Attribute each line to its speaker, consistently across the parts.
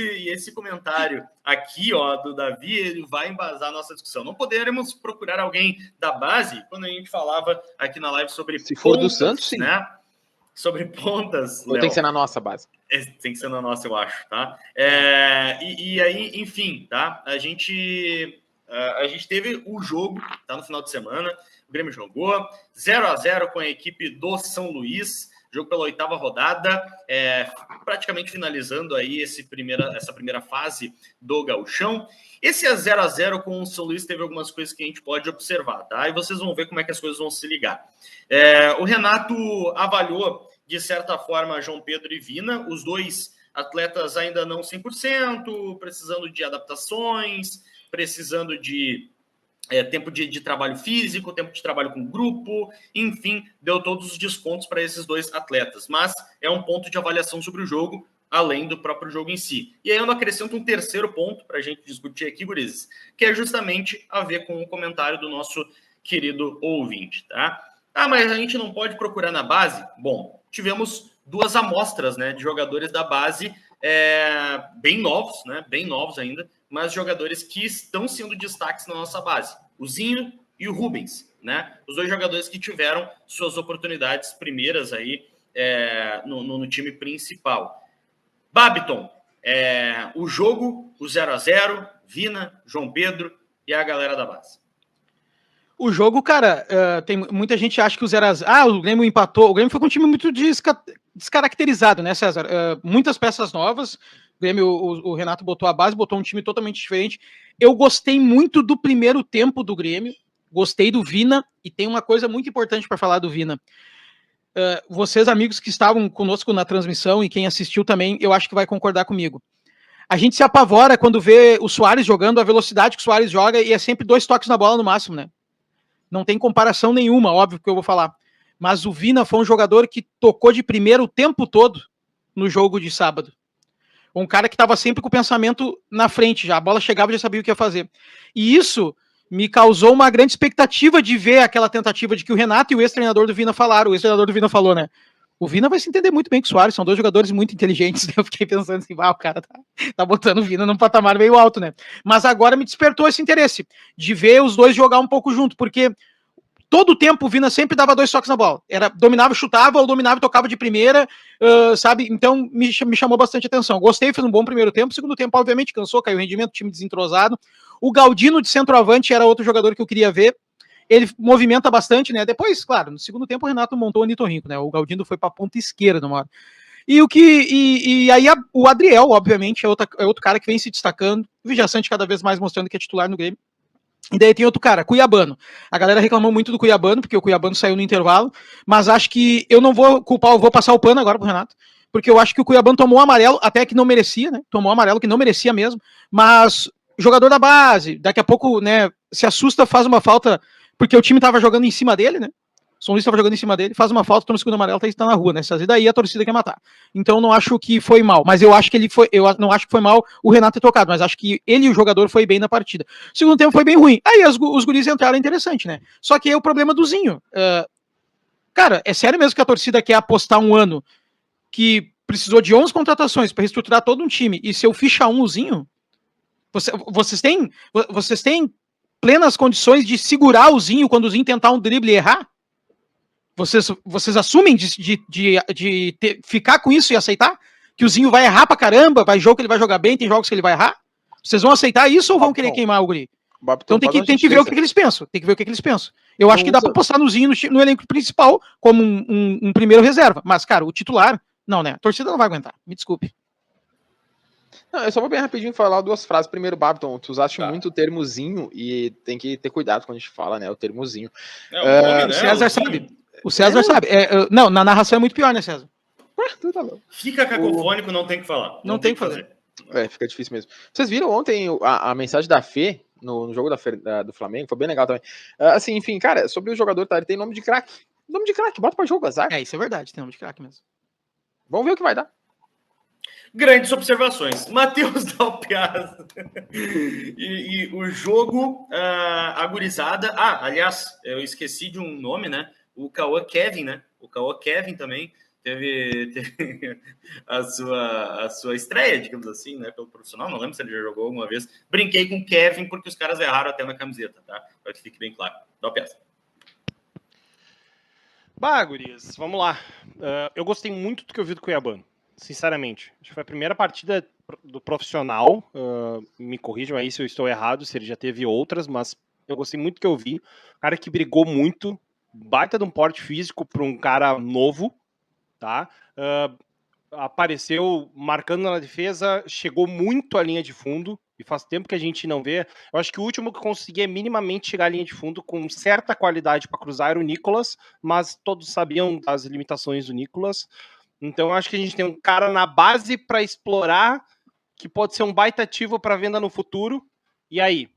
Speaker 1: esse comentário aqui, ó, do Davi, ele vai embasar a nossa discussão. Não poderemos procurar alguém da base quando a gente falava aqui na live sobre
Speaker 2: se for do Santos, sim.
Speaker 1: Né? Sobre pontas,
Speaker 2: ou tem que ser na nossa base?
Speaker 1: Tem que ser na nossa, eu acho, tá? E aí, enfim, tá? A gente teve o jogo, tá? No final de semana, o Grêmio jogou 0-0 com a equipe do São Luís, jogo pela 8ª rodada, praticamente finalizando aí essa primeira fase do Gauchão. Esse 0-0 com o São Luís teve algumas coisas que a gente pode observar, tá? E vocês vão ver como é que as coisas vão se ligar. O Renato avaliou, de certa forma, João Pedro e Vina, os dois atletas ainda não 100%, precisando de adaptações, precisando de tempo de trabalho físico, tempo de trabalho com grupo, enfim, deu todos os descontos para esses dois atletas. Mas é um ponto de avaliação sobre o jogo, além do próprio jogo em si. E aí eu acrescento um terceiro ponto para a gente discutir aqui, gurizes, que é justamente a ver com o comentário do nosso querido ouvinte, tá? Mas a gente não pode procurar na base? Bom, tivemos 2 amostras, né, de jogadores da base bem novos, né, bem novos ainda, mas jogadores que estão sendo destaques na nossa base. O Zinho e o Rubens, né? Os 2 jogadores que tiveram suas oportunidades primeiras aí no time principal. Babiton, o jogo, o 0-0, Vina, João Pedro e a galera da base.
Speaker 3: O jogo, cara, tem muita gente acha que o 0-0... o Grêmio empatou. O Grêmio foi com um time muito descaracterizado, né, César? Muitas peças novas. O Grêmio, o Renato botou a base, botou um time totalmente diferente. Eu gostei muito do primeiro tempo do Grêmio. Gostei do Vina. E tem uma coisa muito importante para falar do Vina. Vocês, amigos que estavam conosco na transmissão e quem assistiu também, eu acho que vai concordar comigo. A gente se apavora quando vê o Soares jogando, a velocidade que o Soares joga, e é sempre 2 toques na bola no máximo, né? Não tem comparação nenhuma, óbvio que eu vou falar. Mas o Vina foi um jogador que tocou de primeiro o tempo todo no jogo de sábado. Um cara que estava sempre com o pensamento na frente já. A bola chegava e já sabia o que ia fazer. E isso me causou uma grande expectativa de ver aquela tentativa de que o Renato e o ex-treinador do Vina falaram. O ex-treinador do Vina falou, né? O Vina vai se entender muito bem com o Soares. São 2 jogadores muito inteligentes. Eu fiquei pensando assim, o cara tá botando o Vina num patamar meio alto, né? Mas agora me despertou esse interesse de ver os 2 jogar um pouco junto, porque todo o tempo o Vina sempre dava 2 toques na bola. Dominava, chutava, ou dominava e tocava de primeira, sabe? Então me chamou bastante atenção. Gostei, fez um bom primeiro tempo. Segundo tempo, obviamente, cansou, caiu o rendimento, time desentrosado. O Galdino de centroavante era outro jogador que eu queria ver. Ele movimenta bastante, né? Depois, claro, no segundo tempo o Renato montou o Nitorrinco, né? O Galdino foi para a ponta esquerda numa hora. E aí o Adriel, obviamente, é outro cara que vem se destacando. O Vijaçante cada vez mais mostrando que é titular no Grêmio. E daí tem outro cara, Cuiabano. A galera reclamou muito do Cuiabano, porque o Cuiabano saiu no intervalo, mas acho que eu não vou culpar, eu vou passar o pano agora pro Renato, porque eu acho que o Cuiabano tomou amarelo, até que não merecia, né? Tomou amarelo que não merecia mesmo, mas jogador da base, daqui a pouco, né, se assusta, faz uma falta, porque o time tava jogando em cima dele, né? O São Luís estava jogando em cima dele, faz uma falta, toma o segundo amarelo, tá na rua, né? E daí a torcida quer matar. Então não acho que foi mal, mas eu acho que eu não acho que foi mal o Renato ter tocado, mas acho que ele e o jogador foi bem na partida. O segundo tempo foi bem ruim. Aí os guris entraram, interessante, né? Só que aí o problema do Zinho. Cara, é sério mesmo que a torcida quer apostar um ano que precisou de 11 contratações para reestruturar todo um time e seu ficha 1 o Zinho? Vocês têm plenas condições de segurar o Zinho quando o Zinho tentar um drible e errar? Vocês assumem de ficar com isso e aceitar? Que o Zinho vai errar pra caramba, vai jogo que ele vai jogar bem, tem jogos que ele vai errar? Vocês vão aceitar isso ou vão querer queimar o guri? Então tem que ver o que eles pensam. Tem que ver o que eles pensam. Eu acho que dá pra postar no Zinho no elenco principal como um primeiro reserva. Mas, cara, o titular, não, né? A torcida não vai aguentar. Me desculpe.
Speaker 2: Não, eu só vou bem rapidinho falar 2 frases. Primeiro, Babiton, tu usaste muito o termozinho e tem que ter cuidado quando a gente fala, né? O termozinho.
Speaker 3: O César sabe. O César sabe. Não, na narração é muito pior, né, César?
Speaker 1: Fica cacofônico, não tem que falar.
Speaker 3: Não tem que fazer.
Speaker 2: Fica difícil mesmo. Vocês viram ontem a mensagem da Fê no jogo do Flamengo? Foi bem legal também. Assim, enfim, cara, sobre o jogador, tá? Ele tem nome de craque. Nome de craque, bota pra jogo, azar.
Speaker 3: Isso é verdade, tem nome de craque mesmo.
Speaker 2: Vamos ver o que vai dar.
Speaker 1: Grandes observações. Matheus Dalpiazza. e o jogo, a gurizada... aliás, eu esqueci de um nome, né? O Cauã Kevin, né? O Cauã Kevin também teve a sua estreia, digamos assim, né, pelo profissional. Não lembro se ele já jogou alguma vez. Brinquei com o Kevin porque os caras erraram até na camiseta, tá? Para que fique bem claro. Dá uma peça.
Speaker 4: Bah, gurias, vamos lá. Eu gostei muito do que eu vi do Cuiabano, sinceramente. Acho que foi a primeira partida do profissional. Me corrijam aí se eu estou errado, se ele já teve outras, mas eu gostei muito do que eu vi. Cara que brigou muito, baita de um porte físico para um cara novo, tá? Apareceu marcando na defesa, chegou muito à linha de fundo, e faz tempo que a gente não vê. Eu acho que o último que conseguia minimamente chegar à linha de fundo com certa qualidade para cruzar era o Nicolas, mas todos sabiam das limitações do Nicolas. Então eu acho que a gente tem um cara na base para explorar, que pode ser um baita ativo para venda no futuro. E aí?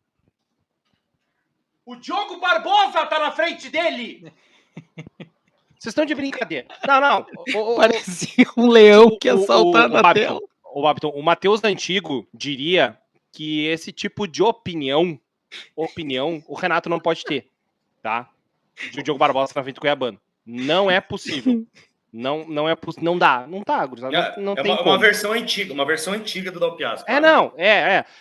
Speaker 4: O Diogo Barbosa tá na frente dele! Vocês estão de brincadeira. Não.
Speaker 3: Parecia um leão que ia saltar na tela.
Speaker 4: O Matheus Antigo diria que esse tipo de opinião, o Renato não pode ter, tá? De o Diogo Barbosa na frente do Cuiabano. Não é possível. Não é possível. Não dá, gurizada. Não tem como.
Speaker 1: Uma versão antiga do Dalpiasco.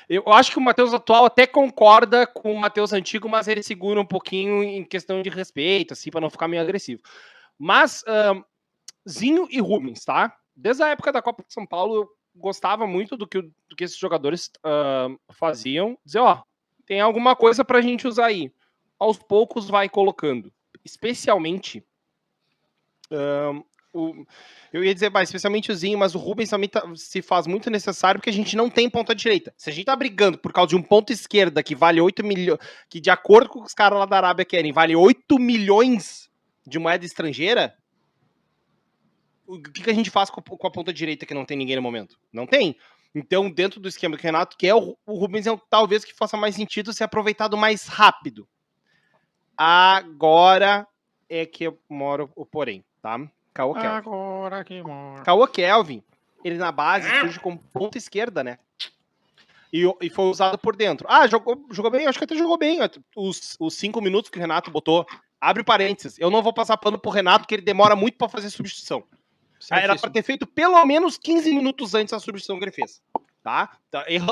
Speaker 4: Eu acho que o Matheus atual até concorda com o Matheus Antigo, mas ele segura um pouquinho em questão de respeito, assim, para não ficar meio agressivo. Mas, Zinho e Rubens, tá? Desde a época da Copa de São Paulo, eu gostava muito do que esses jogadores faziam. Dizer, tem alguma coisa pra gente usar aí. Aos poucos vai colocando. Especialmente, eu ia dizer, especialmente o Zinho, mas o Rubens também se faz muito necessário porque a gente não tem ponta direita. Se a gente tá brigando por causa de um ponto esquerda que vale 8 milhões, que de acordo com os caras lá da Arábia querem, vale 8 milhões de moeda estrangeira, o que a gente faz com a ponta direita que não tem ninguém no momento? Não tem. Então, dentro do esquema do Renato, que é o Rubens, talvez que faça mais sentido ser aproveitado mais rápido. Agora é que mora o porém, tá? Caô Kelvin.
Speaker 3: Agora que mora.
Speaker 4: Caô Kelvin, ele na base surge como ponta esquerda, né? E foi usado por dentro. Jogou bem? Acho que até jogou bem. Os 5 minutos que o Renato botou. Abre parênteses. Eu não vou passar pano pro Renato, porque ele demora muito pra fazer substituição. Era pra ter feito pelo menos 15 minutos antes da substituição que ele fez. Tá?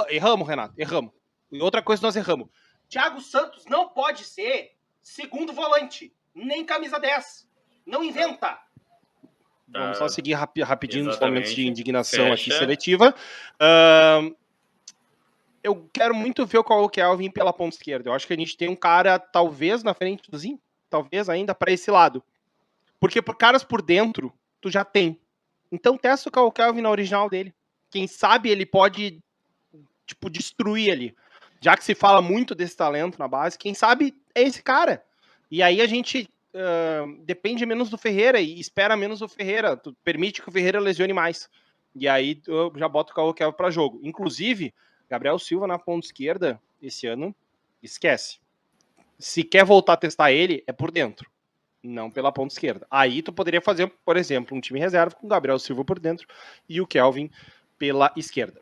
Speaker 4: Erramos, Renato. Erramos. E outra coisa nós erramos. Thiago Santos não pode ser segundo volante. Nem camisa 10. Não inventa. Vamos só seguir rapidinho nos momentos de indignação aqui seletiva. Eu quero muito ver o Caô Kelvin pela ponta esquerda. Eu acho que a gente tem um cara, talvez, na frente do Zinho. Talvez ainda para esse lado. Porque por caras por dentro, tu já tem. Então testa o Caô Kelvin na original dele. Quem sabe ele pode, destruir ali. Já que se fala muito desse talento na base, quem sabe é esse cara. E aí a gente depende menos do Ferreira e espera menos do Ferreira. Tu permite que o Ferreira lesione mais. E aí eu já boto o Caô Kelvin para jogo. Inclusive, Gabriel Silva na ponta esquerda, esse ano, esquece. Se quer voltar a testar ele, é por dentro. Não pela ponta esquerda. Aí tu poderia fazer, por exemplo, um time reserva com o Gabriel Silva por dentro e o Kelvin pela esquerda.